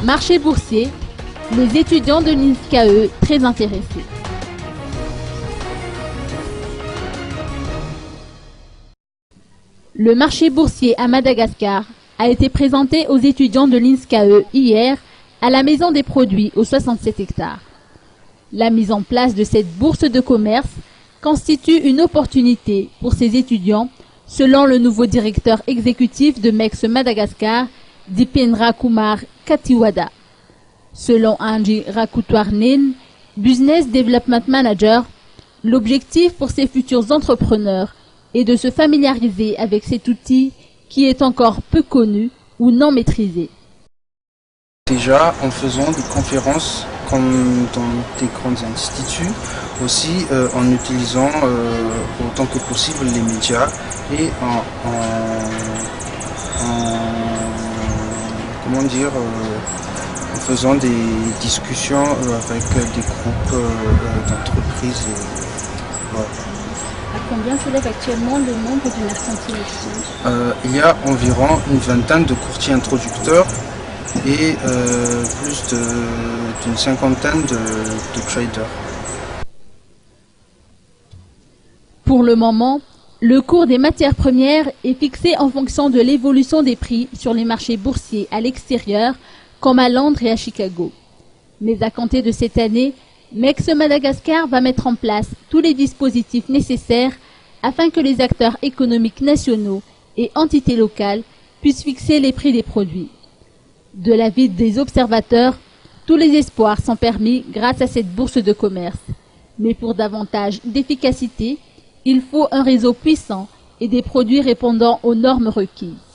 Marché boursier, les étudiants de l'INSCAE très intéressés. Le marché boursier à Madagascar a été présenté aux étudiants de l'INSCAE hier à la Maison des Produits aux 67 hectares. La mise en place de cette bourse de commerce constitue une opportunité pour ces étudiants, selon le nouveau directeur exécutif de MEX Madagascar, Dipendra Kumar Katiwada. Selon Angie Rakutwarnen, Business Development Manager, l'objectif pour ces futurs entrepreneurs est de se familiariser avec cet outil qui est encore peu connu ou non maîtrisé. Déjà en faisant des conférences comme dans des grands instituts, aussi en utilisant autant que possible les médias et en faisant des discussions avec des groupes d'entreprises. Voilà. À combien s'élève actuellement le nombre du mercantile exchange? Il y a environ une vingtaine de courtiers introducteurs et plus d'une cinquantaine de traders. Pour le moment, le cours des matières premières est fixé en fonction de l'évolution des prix sur les marchés boursiers à l'extérieur, comme à Londres et à Chicago. Mais à compter de cette année, MEX Madagascar va mettre en place tous les dispositifs nécessaires afin que les acteurs économiques nationaux et entités locales puissent fixer les prix des produits. De l'avis des observateurs, tous les espoirs sont permis grâce à cette bourse de commerce. Mais pour davantage d'efficacité, il faut un réseau puissant et des produits répondant aux normes requises.